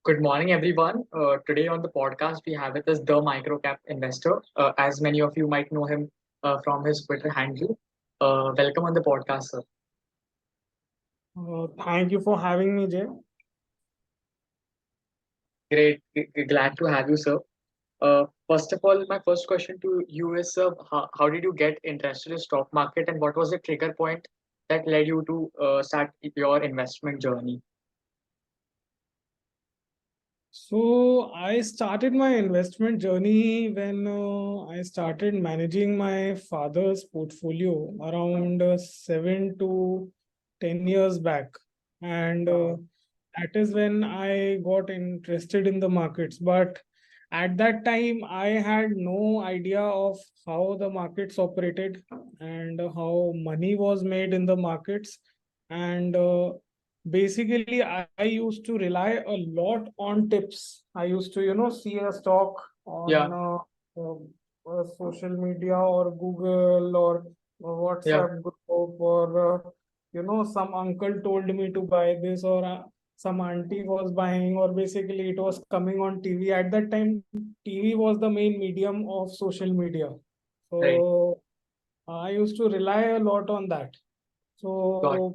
Good morning, everyone. Today on the podcast, we have with us the Microcap Investor. As many of you might know him from his Twitter handle. Welcome on the podcast, sir. Thank you for having me, Jay. Great. Glad to have you, sir. First of all, my first question to you is, sir, how did you get interested in stock market and what was the trigger point that led you to start your investment journey? So I started my investment journey when I started managing my father's portfolio around 7 to 10 years back, and Uh, that is when I got interested in the markets. But at that time, I had no idea of how the markets operated and how money was made in the markets, and basically I used to rely a lot on tips. I used to see a stock on yeah, social media or Google or yeah, WhatsApp group, or some uncle told me to buy this, or some auntie was buying, or basically it was coming on TV. At that time, TV was the main medium of social media. right. So I used to rely a lot on that. Got. So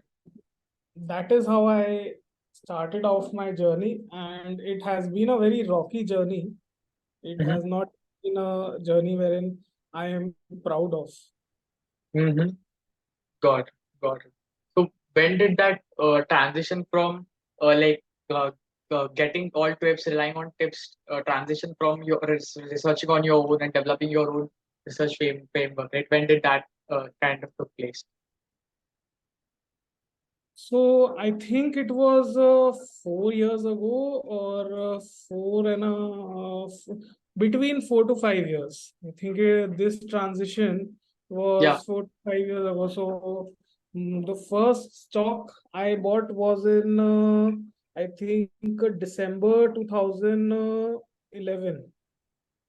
that is how I started off my journey, and it has been a very rocky journey. It Mm-hmm. has not been a journey wherein I am proud of. Mm-hmm. Got it. Got it. So when did that transition from like getting all tips, relying on tips, transition from your researching on your own and developing your own research framework, right? When did that kind of took place? So I think it was 4 years ago, or between 4 to 5 years. I think this transition Yeah. was 4 to 5 years ago. So the first stock I bought was in I think December 2011.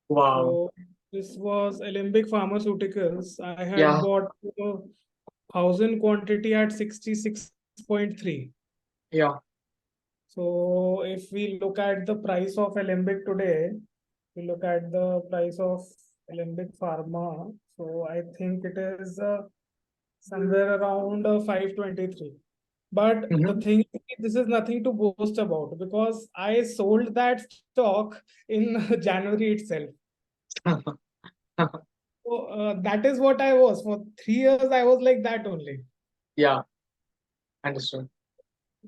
Wow. So this was Alembic Pharmaceuticals. I had Yeah. bought 1,000 quantity at 66.3. Yeah. So if we look at the price of Alembic today, we look at the price of Alembic Pharma. So I think it is somewhere around 523. But the Mm-hmm. thing is, this is nothing to boast about, because I sold that stock in January itself. So that is what I was. For 3 years, I was like that only. Yeah. Understood.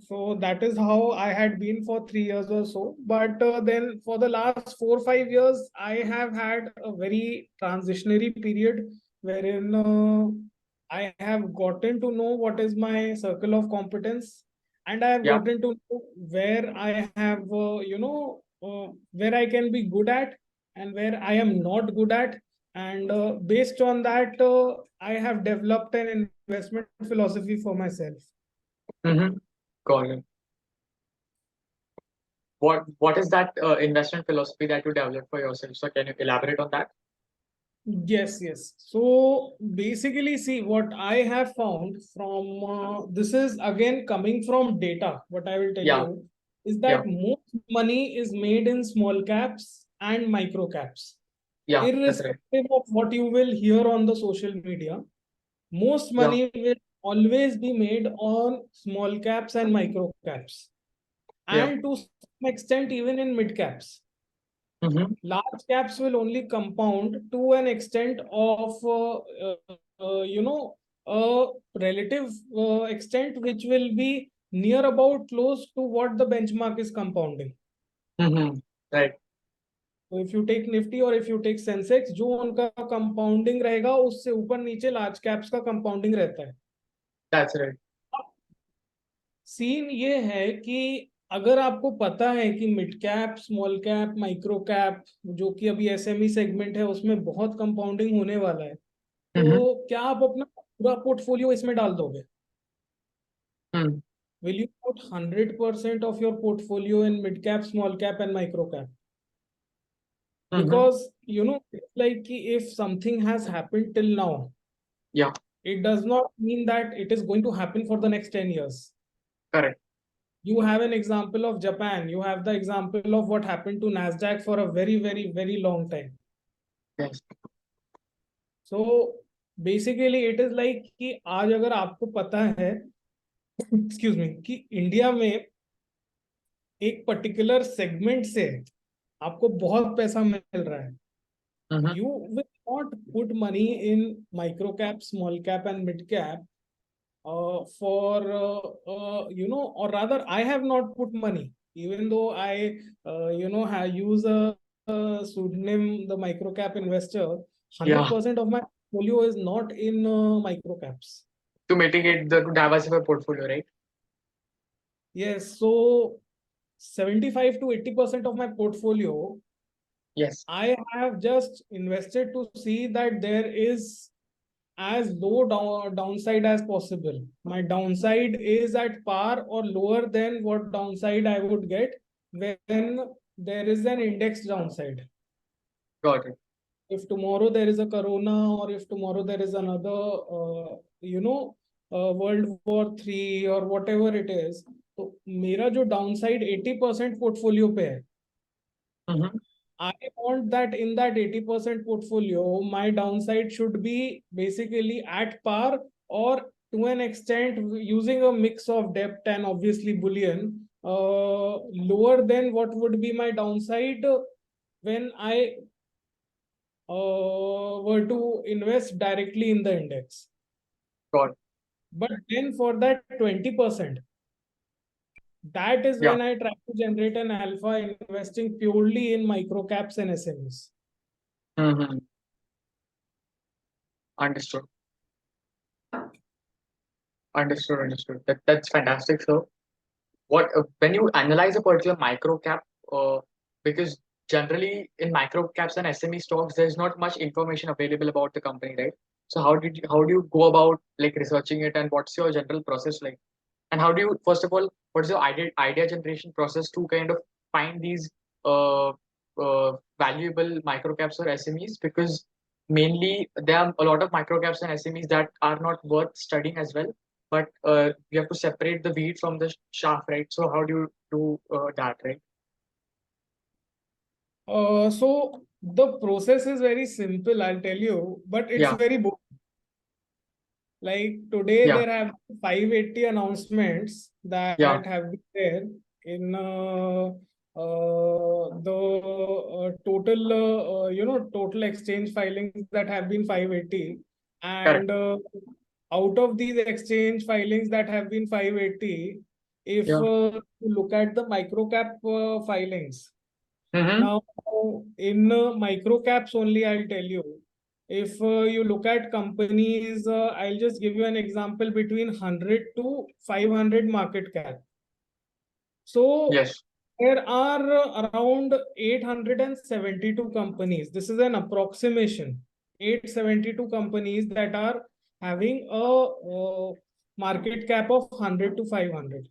So that is how I had been for 3 years or so. But then for the last 4 5 years, I have had a very transitionary period wherein I have gotten to know what is my circle of competence, and I have Yeah. gotten to know where I have, where I can be good at and where I am not good at. And based on that, I have developed an investment philosophy for myself. Mm-hmm. Got it. What is that investment philosophy that you developed for yourself? So can you elaborate on that? Yes, yes. So basically, see what I have found from this is again coming from data. What I will tell Yeah. you is Yeah. that most money is made in small caps and micro caps. Yeah. That's right. Irrespective of what you will hear on the social media, most Yeah. money will always be made on small caps and micro caps, Yeah. and to some extent, even in mid caps. Mm-hmm. Large caps will only compound to an extent of a relative extent which will be near about close to what the benchmark is compounding. Mm-hmm. Right. So if you take Nifty or if you take Sensex, जो उनका compounding रहेगा उससे ऊपर नीचे large caps का compounding रहता है. That's right. Scene ये है कि अगर आपको पता है कि mid cap, small cap, micro cap, जो कि अभी एसएमई सेगमेंट है, उसमें बहुत कंपाउंडिंग होने वाला है, Mm-hmm. तो क्या आप अपना पूरा पोर्टफोलियो इसमें डाल दोगे? Mm-hmm. Will you put 100% of your portfolio in mid cap, small cap and micro cap? Mm-hmm. Because like if something has happened till now, Yeah. it does not mean that it is going to happen for the next 10 years. Correct. You have an example of Japan. You have the example of what happened to Nasdaq for a very, very, very long time. Yes. So basically it is like कि आज अगर आपको पता है excuse me कि India में एक particular segment से आपको बहुत पैसा मिल रहा है, Mm-hmm. you will not put money in micro cap, small cap and mid cap or rather I have not put money, even though I use a pseudonym, the Microcap Investor. Yeah. 100% of my portfolio is not in micro caps. To mitigate the to diversify portfolio, right? Yes, so 75 to 80% of my portfolio Yes. I have just invested to see that there is as low downside as possible. My downside is at par or lower than what downside I would get when there is an index downside. Got it. If tomorrow there is a corona, or if tomorrow there is another, World War III or whatever it is, तो मेरा जो downside 80% portfolio पे है, Mm-hmm. I want that in that 80% portfolio, my downside should be basically at par, or to an extent using a mix of debt and obviously bullion, lower than what would be my downside when I were to invest directly in the index. Got it. But then for that 20%, that is Yeah. when I try to generate an alpha investing purely in micro caps and SMEs. Mm-hmm. Understood. Understood. That's fantastic. So, what when you analyze a particular micro cap, because generally in micro caps and SME stocks, there's not much information available about the company, right? So, how do you go about like researching it, and what's your general process like? And how do you, first of all, what's your idea generation process to kind of find these uh, valuable microcaps or SMEs? Because mainly there are a lot of microcaps and SMEs that are not worth studying as well, but you have to separate the wheat from the chaff, right? So how do you do that, right? So the process is very simple, I'll tell you, but it's Yeah. very boring. Like today, Yeah. there have 580 announcements Yeah. that have been there in the total exchange filings that have been 580, Correct. and out of these exchange filings that have been 580, if Yeah. you look at the microcap filings. Mm-hmm. Now, in micro caps only, I'll tell you. If you look at companies, I'll just give you an example between 100 to 500 market cap. So Yes. there are around 872 companies. This is an approximation. 872 companies that are having a market cap of 100 to 500.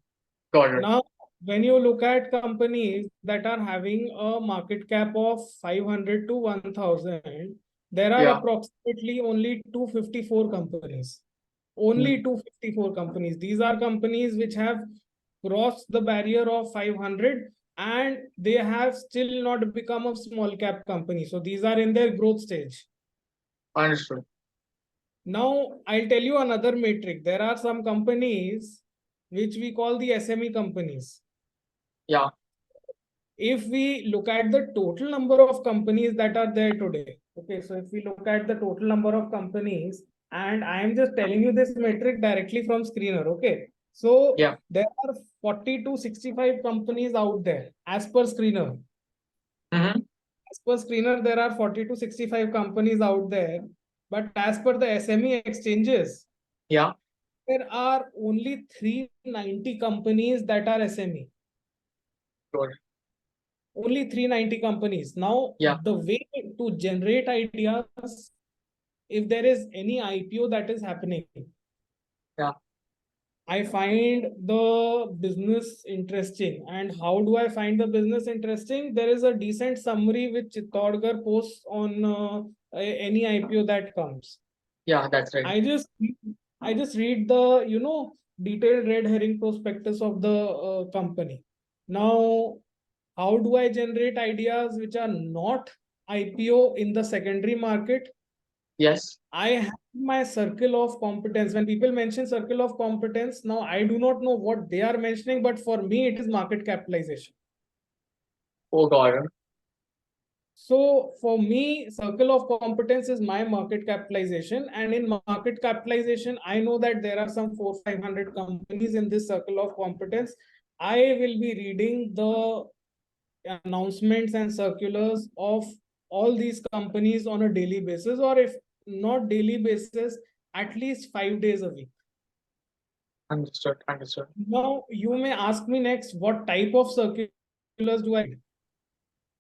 Got it. Now, when you look at companies that are having a market cap of 500 to 1000, there are Yeah. approximately only 254 companies. Only Mhm. 254 companies. These are companies which have crossed the barrier of 500, and they have still not become a small cap company. So these are in their growth stage. Understood. Now, I'll tell you another metric. There are some companies which we call the SME companies. Yeah. If we look at the total number of companies that are there today, okay, so if we look at the total number of companies, and I am just telling you this metric directly from screener, okay, so Yeah. there are 40 to 65 companies out there as per screener. Mm-hmm. As per screener, there are 40 to 65 companies out there, but as per the SME exchanges, Yeah. there are only 390 companies that are SME. Good. Only 390 companies. Now, Yeah. the way to generate ideas, if there is any IPO that is happening, Yeah. I find the business interesting. And how do I find the business interesting? There is a decent summary which Chittorgarh posts on any IPO that comes. Yeah. That's right. I just I just read the detailed red herring prospectus of the company. Now, how do I generate ideas which are not IPO in the secondary market? Yes. I have my circle of competence. When people mention circle of competence, now I do not know what they are mentioning, but for me, it is market capitalization. Oh, got it. So for me, circle of competence is my market capitalization. And in market capitalization, I know that there are some 400-500 companies in this circle of competence. I will be reading the announcements and circulars of all these companies on a daily basis, or if not daily basis, at least 5 days a week. Understood. Understood. Now, you may ask me next, what type of circulars do I read?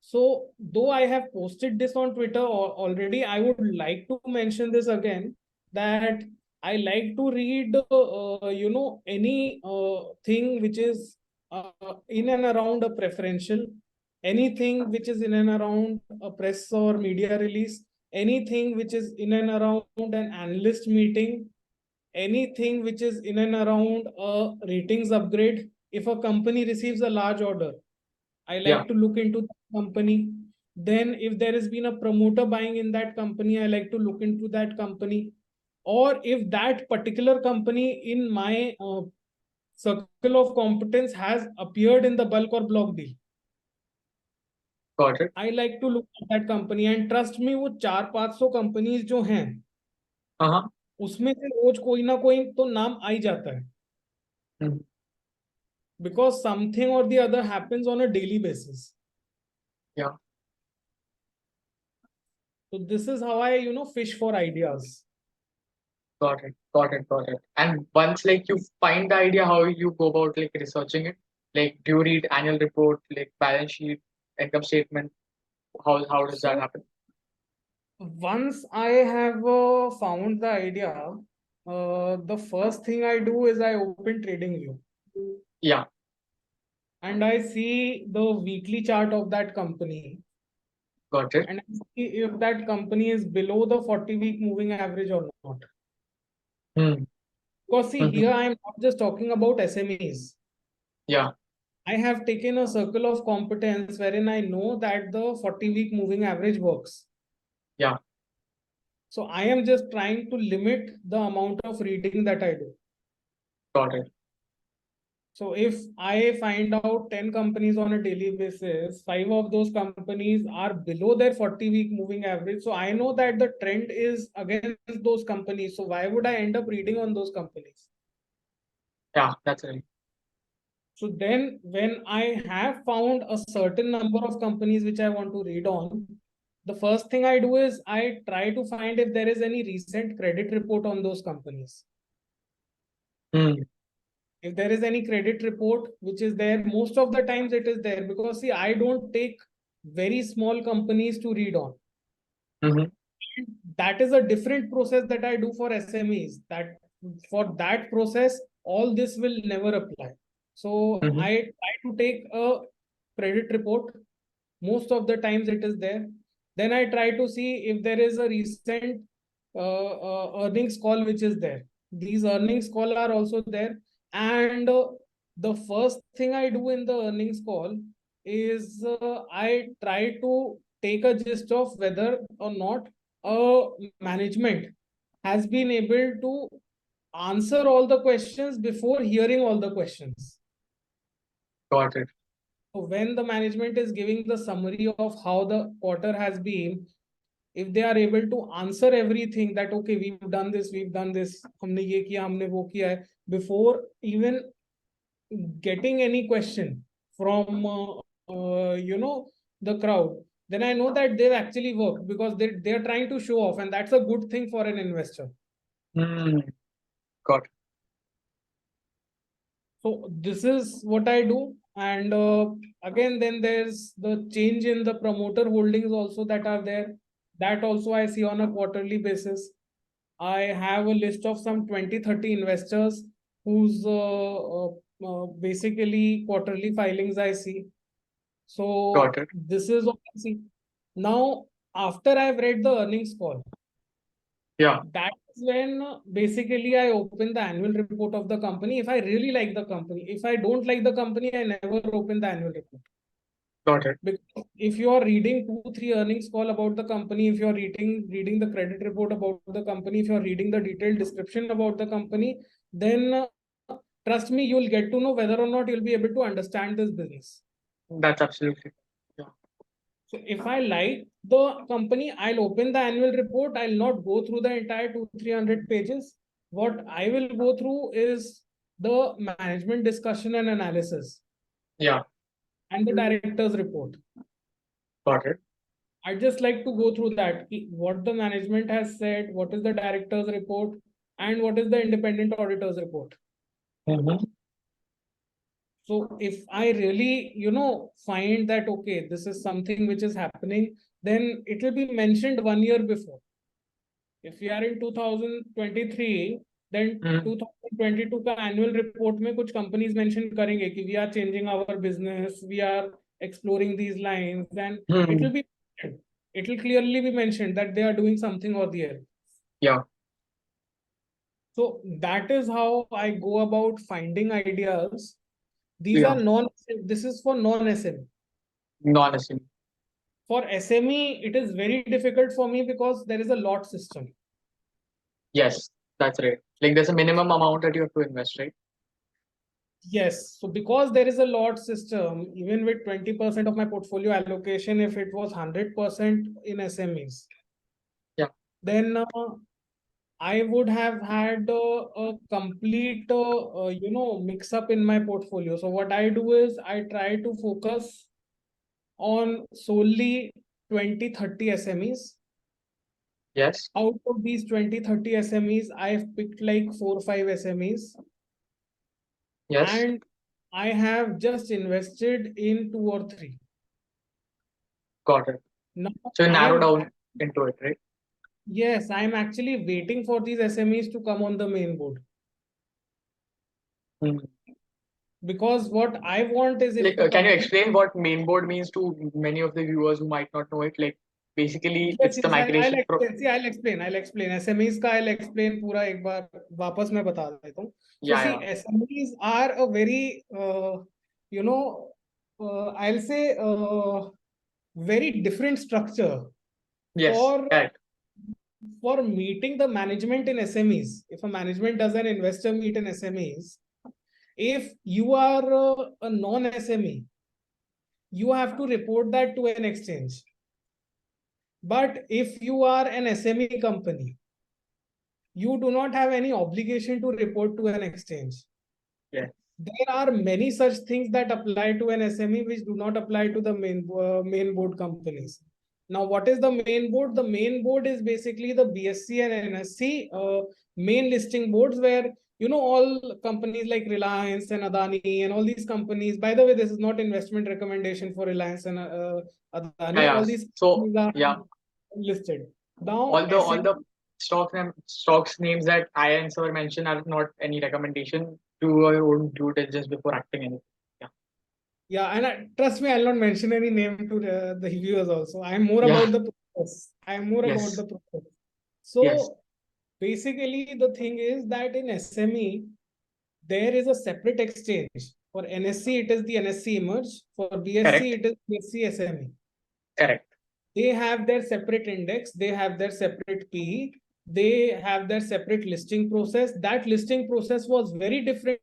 So, though I have posted this on Twitter already, I would like to mention this again, that I like to read, any thing which is in and around a preferential, anything which is in and around a press or media release, anything which is in and around an analyst meeting, anything which is in and around a ratings upgrade. If a company receives a large order, I Yeah. like to look into the company. Then, if there has been a promoter buying in that company, I like to look into that company. Or if that particular company in my circle of competence has appeared in the bulk or block deal, Got it. I like to look at that company. And trust me, वो 400-500 companies जो हैं, Uh-huh. उसमें से रोज कोई ना कोई तो नाम आ ही जाता है, Mhm. because something or the other happens on a daily basis. Yeah. So this is how I, fish for ideas. Got it. Got it. Got it. And once like you find the idea, how you go about like researching it? Like, do you read annual report, like balance sheet, income statement? How does that So happen? once I have found the idea, the first thing I do is I open TradingView Yeah. and I see the weekly chart of that company, Got it. and I see if that company is below the 40-week moving average or not. Hmm. Because see, Mhm. here I am not just talking about SMEs. Yeah. I have taken a circle of competence wherein I know that the 40-week moving average works. Yeah. So I am just trying to limit the amount of reading that I do. Got it. So if I find out 10 companies on a daily basis, five of those companies are below their 40-week moving average. So I know that the trend is against those companies. So why would I end up reading on those companies? Yeah. That's right. So then when I have found a certain number of companies which I want to read on, the first thing I do is I try to find if there is any recent credit report on those companies. Hmm. If there is any credit report which is there, most of the times it is there, because see, I don't take very small companies to read on. Mm-hmm. That is a different process that I do for SMEs. That for that process, all this will never apply. So Mm-hmm. I try to take a credit report. Most of the times it is there. Then I try to see if there is a recent earnings call which is there. These earnings call are also there. And the first thing I do in the earnings call is I try to take a gist of whether or not management has been able to answer all the questions before hearing all the questions. Got it. So when the management is giving the summary of how the quarter has been, if they are able to answer everything, that okay, we've done this, हमने ये किया, हमने वो किया है, before even getting any question from the crowd, then I know that they've actually worked, because they're trying to show off, and that's a good thing for an investor. Hmm. Got it. So this is what I do. And again, then there's the change in the promoter holdings also that are there. That also I see on a quarterly basis. I have a list of some 20-30 investors whose basically quarterly filings I see. So Got it. this is what I see. Now, after I've read the earnings call, Yeah. that when basically I open the annual report of the company. If I really like the company, if I don't like the company, I never open the annual report. Got it. Because if you are reading 2, 3 earnings call about the company, if you are reading the credit report about the company, if you are reading the detailed description about the company, then trust me, you'll get to know whether or not you'll be able to understand this business. That's absolutely. Yeah. So if I like the company, I'll open the annual report. I'll not go through the entire 200-300 pages. What I will go through is the management discussion and analysis Yeah. and the director's report. Got it. I just like to go through that. What the management has said, what is the director's report, and what is the independent auditor's report. Mm-hmm. So if I really, find that, okay, this is something which is happening, then it will be mentioned 1 year before. If we are in 2023, then Mm-hmm. 2022 का annual report में कुछ companies mention करेंगे कि we are changing our business, we are exploring these lines, and it will be, it will clearly be mentioned that they are doing something or the other. Yeah. So that is how I go about finding ideas. These Yeah. are this is for non-SME. Non-SME. For SME, it is very difficult for me because there is a lot system. Yes, that's right. Like there's a minimum amount that you have to invest, right? Yes. So because there is a lot system, even with 20% of my portfolio allocation, if it was 100% in SMEs, Yeah. then I would have had a complete, mix up in my portfolio. So what I do is I try to focus on solely 20-30 SMEs. Yes. Out of these 20-30 SMEs, I've picked like 4 or 5 SMEs, Yes. and I have just invested in 2 or 3. Got it. Now So you I narrow am, down into it, right? yes, I am actually waiting for these SMEs to come on the main board. Mm. Because what I want is if Like, the can you company, explain what main board means to many of the viewers who might not know it? Like, basically, yes, it's the yes, I'll migration. explain. See, I'll explain. SMEs का I'll explain पूरा एक बार वापस मैं बता देता हूँ. So Yeah, see, yeah. SMEs are a very, I'll say, very different structure Yes. for Correct. meeting the management in SMEs. If a management does an investor meet in SMEs, if you are a non-SME, you have to report that to an exchange. But if you are an SME company, you do not have any obligation to report to an exchange. Yeah. There are many such things that apply to an SME which do not apply to the main board companies. Now, what is the main board? The main board is basically the BSC and NSC main listing boards where all companies like Reliance and Adani and all these companies. By the way, this is not investment recommendation for Reliance and Yeah, Adani. yeah. All these So, companies are yeah, listed. Now, all the stocks names that I and sir mentioned are not any recommendation to your own due diligence before acting anything. Yeah. yeah, and trust me, I'll not mention any name to the viewers also. I'm more Yeah. about the process. I'm more about Yes. the process. Yes. So basically, the thing is that in SME, there is a separate exchange. For NSC, it is the NSC Emerge. For BSC, Correct. it is BSC SME. Correct. They have their separate index, they have their separate PE, they have their separate listing process. That listing process was very different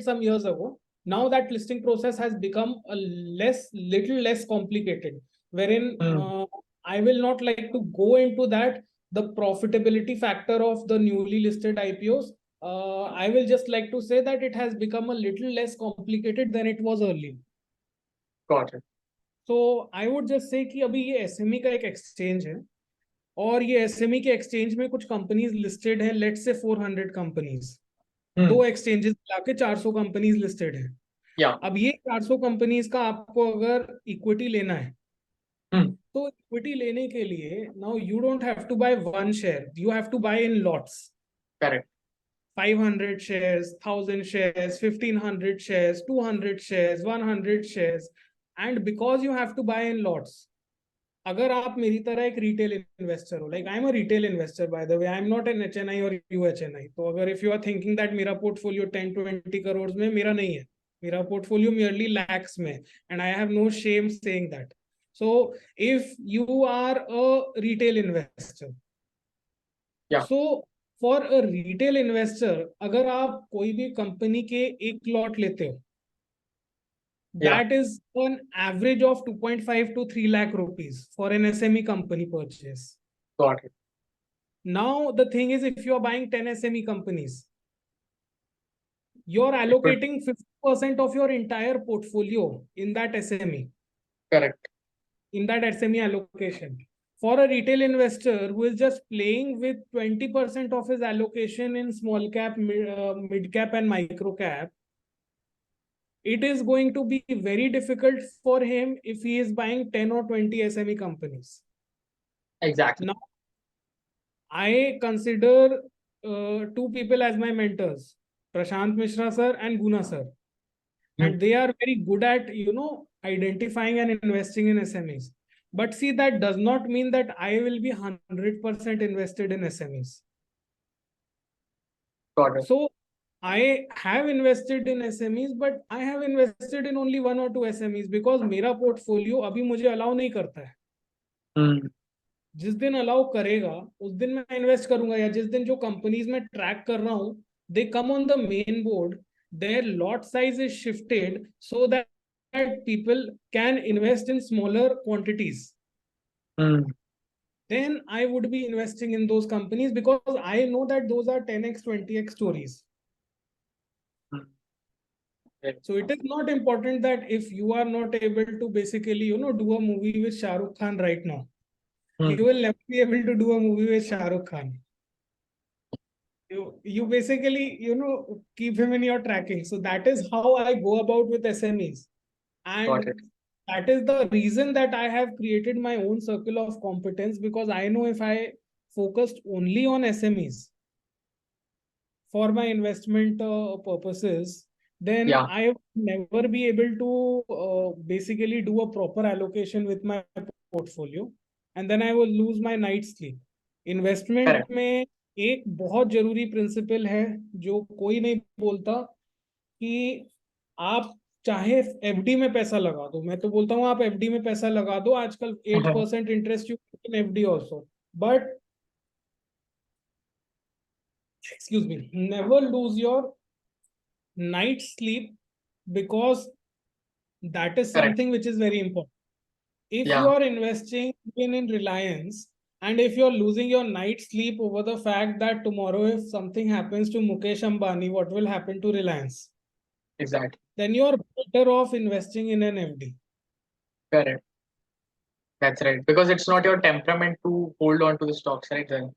some years ago. Now that listing process has become a little less complicated, wherein Mm. I will not like to go into that, the profitability factor of the newly listed IPOs. I will just like to say that it has become a little less complicated than it was earlier. Got it. तो I would just say कि अभी ये SME का एक exchange है, और ये SME के एक्सचेंज में कुछ कंपनीज लिस्टेड हैं, लेट्स से 400 कंपनीज, Hmm. दो एक्सचेंजेस मिला के 400 कंपनीज लिस्टेड है. Yeah. अब ये 400 कंपनीज का आपको अगर इक्विटी लेना है, Hmm. तो इक्विटी लेने के लिए now you don't have to buy one share, you have to buy in lots. Correct. 500 shares, 1000 shares, 1500 shares, 200 shares, 100 shares. And because you have to buy in lots, अगर आप मेरी तरह एक रिटेल इन्वेस्टर हो, like I am a retail investor by the way, I am not an HNI और UHNI, तो अगर if you are thinking that मेरा पोर्टफोलियो 10-20 करोड़ में, मेरा नहीं है, मेरा पोर्टफोलियो merely lakhs में, and I have no shame saying that. So if you are a retail investor, Yeah. so for a retail investor, अगर आप कोई भी कंपनी के एक लॉट लेते हो, Yeah. that is an average of 2.5 to 3 lakh rupees for an SME company purchase. Got it. Now the thing is, if you are buying 10 SME companies, you're It would. allocating 50% of your entire portfolio in that SME, Correct. in that SME allocation. For a retail investor who is just playing with 20% of his allocation in small cap, mid cap, and micro cap, it is going to be very difficult for him if he is buying 10 or 20 SME companies. Exactly. Now, I consider two people as my mentors, Prashant Mishra sir and Guna sir. Hmm. And they are very good at, identifying and investing in SMEs. But see, that does not mean that I will be 100% invested in SMEs. Got it. So I have invested in SMEs, but I have invested in only one or two SMEs because मेरा portfolio अभी मुझे allow नहीं करता है. Hmm. जिस दिन allow करेगा उस दिन मैं इन्वेस्ट करूंगा, या जिस दिन जो कंपनीज में ट्रैक कर रहा हूं they come on the main board, there lot size is shifted so that people can invest in smaller quantities, Hmm. then I would be investing in those companies because I know that those are 10x 20x stories. Hmm. Okay. So it is not important that if you are not able to basically do a movie with Shah Rukh Khan right now, Hmm. you will never be able to do a movie with Shah Rukh Khan. You basically keep him in your tracking. So that is how I go about with SMEs, Got and it. that is the reason that I have created my own circle of competence, because I know if I focused only on SMEs for my investment purposes, then Yeah. I will never be able to basically do a proper allocation with my portfolio, and then I will lose my night's sleep. Investment Correct. में एक बहुत जरूरी principal है जो कोई नहीं बोलता, कि आप चाहे FD में पैसा लगा दो, मैं तो बोलता हूँ आप FD में पैसा लगा दो, आजकल 8% interest you in FD also, but excuse me, never lose your night sleep, because that is Correct. something which is very important. If you Yeah. are investing in Reliance, and if you're losing your night sleep over the fact that tomorrow if something happens to Mukesh Ambani, what will happen to Reliance, Exactly. then you're better off investing in an FD. Correct. That's right. Because it's not your temperament to hold on to the stocks, right? Then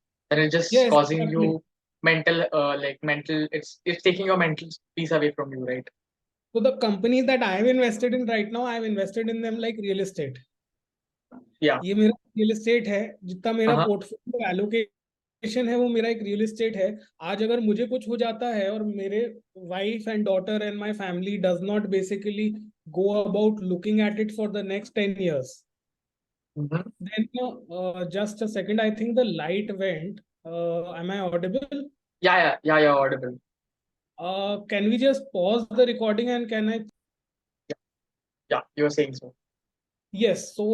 it's just Yes, causing exactly. you mental. It's taking your mental peace away from you, right? So the companies that I have invested in right now, I have invested in them like real estate. Yeah. ये मेरा real estate है, जितना मेरा Uh-huh. Portfolio allocation है वो मेरा एक real estate है. आज अगर मुझे कुछ हो जाता है और मेरे wife and daughter and my family does not basically go about looking at it for the next 10 years, Mm-hmm. then just a second, I think the light went. Am I audible? Yeah. Yeah. Yeah. You're audible. Can we just pause the recording and can I? Yeah. Yeah. You're saying so. Yes, so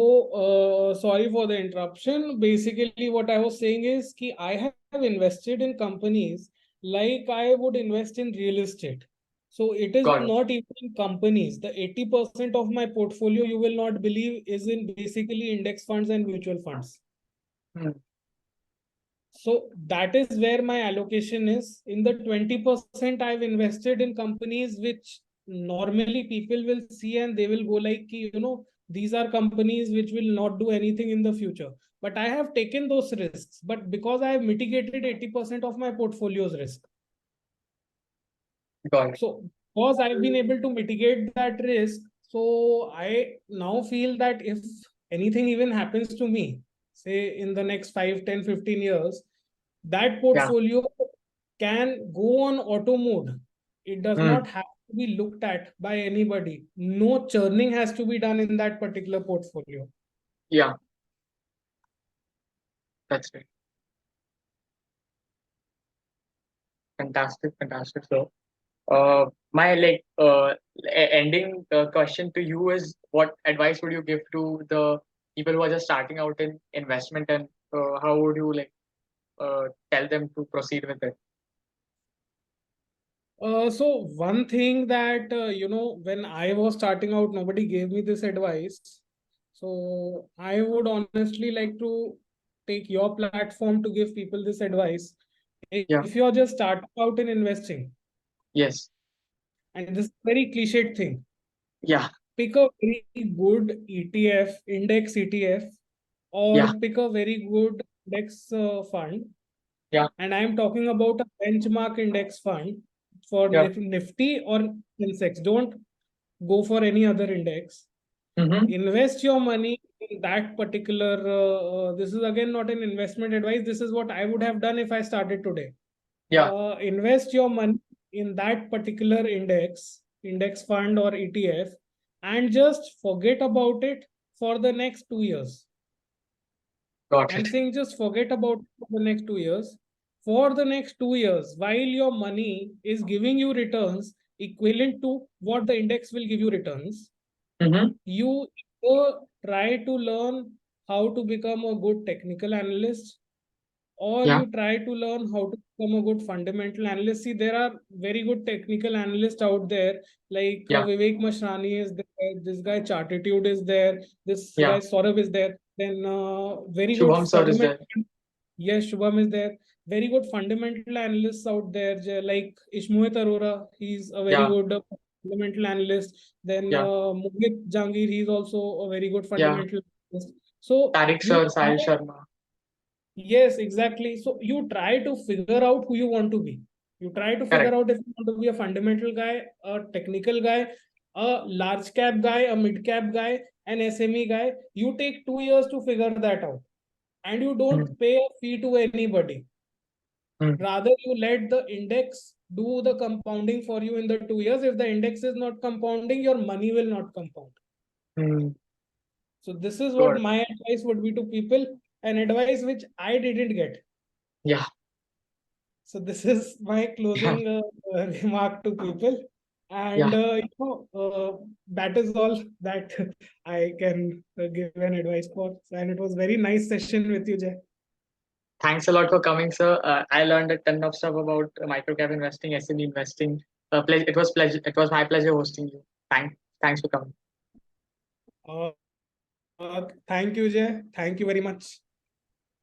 sorry for the interruption. Basically, what I was saying is that I have invested in companies like I would invest in real estate. So it is Got it. not even in companies. The 80% of my portfolio, you will not believe, is in basically index funds and mutual funds. Hmm. So that is where my allocation is. In the 20%, I've invested in companies which normally people will see and they will go like, these are companies which will not do anything in the future. But I have taken those risks. But because I have mitigated 80% of my portfolio's risk. Got it. So because I've been able to mitigate that risk, so I now feel that if anything even happens to me, say in the next 5, 10, 15 years, that Yeah. portfolio can go on auto mode. It does Hmm. not have to be looked at by anybody. No churning has to be done in that particular portfolio. Yeah. That's right. Fantastic, fantastic. So, my ending question to you is, what advice would you give to the people who are just starting out in investment, and how would you tell them to proceed with it? So one thing that when I was starting out, nobody gave me this advice. So I would honestly like to take your platform to give people this advice. Yeah. If you're just starting out in investing, Yes. and this is a very cliched thing, Yeah. pick a very good ETF, index ETF, Yeah. or pick a very good index fund. Yeah. And I'm talking about a benchmark index fund for Yeah. Nifty or Sensex. Don't go for any other index. Mm-hmm. Invest your money in that particular. This is again not an investment advice. This is what I would have done if I started today. Yeah. Invest your money in that particular index fund or ETF, and just forget about it for the next 2 years. Got I'm it. saying just forget about it for the next 2 years. For the next 2 years, while your money is giving you returns equivalent to what the index will give you returns, Mm-hmm. you either try to learn how to become a good technical analyst, or Yeah. you try to learn how to become a good fundamental analyst. See, there are very good technical analysts out there, like Yeah. Vivek Mashrani is there, this guy Chartitude is there, this Yeah. guy Saurabh is there, then very good Shubham sir is fundamental. there. Yes, Shubham is there. Very good fundamental analysts out there, like Ishmohit Arora. He's a very Yeah. good fundamental analyst. Then Yeah. Mohit Jangir, he's also a very good Yeah. fundamental analyst. So Tariq you sir, try, Sahil Sharma. yes, exactly. So you try to figure out who you want to be. You try to figure Correct. out if you want to be a fundamental guy, a technical guy, a large cap guy, a mid cap guy, an SME guy. You take 2 years to figure that out, and you Mm. don't pay a fee to anybody. Mm. Rather, you let the index do the compounding for you in the 2 years. If the index is not compounding, your money will not compound. Mm. So this is what Good. my advice would be to people, an advice which I didn't get. Yeah. So this is my Yeah. closing remark to people, Yeah. and that is all that I can give an advice for. And it was very nice session with you, Jay. Thanks a lot for coming, sir. I learned a ton of stuff about microcap investing, SME investing. It was pleasure. It was my pleasure hosting you. Thanks for coming. Thank you, Jay. Thank you very much.